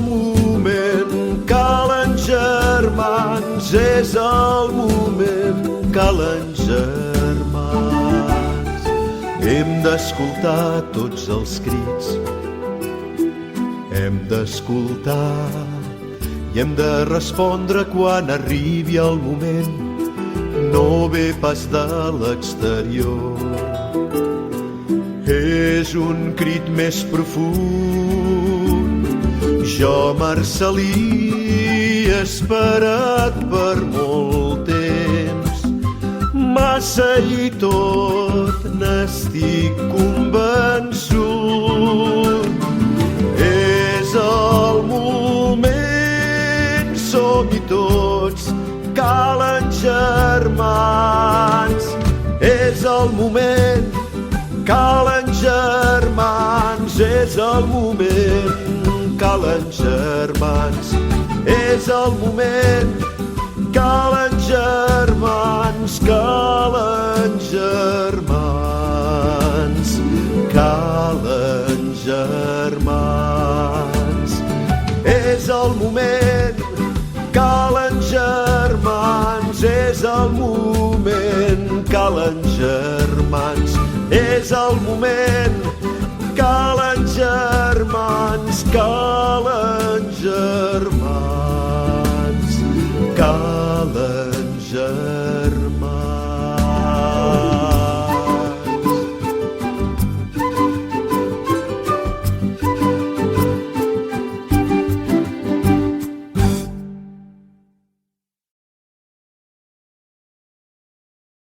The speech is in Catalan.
moment, calen germans, és el moment, calen germans. Hem d'escoltar tots els crits, hem d'escoltar i hem de respondre quan arribi el moment, no ve pas de l'exterior. És un crit més profund. Jo, marcelí, esperat per molt temps, massa i tot n'estic convençut. És el moment, som-hi tots, calen germans. És el moment, calen germans, és el moment, calen germans. És el moment, calen germans, calen germans, calen germans. És el moment, calen germans, és el moment, calen germans. És el moment, calen germans, calen germans.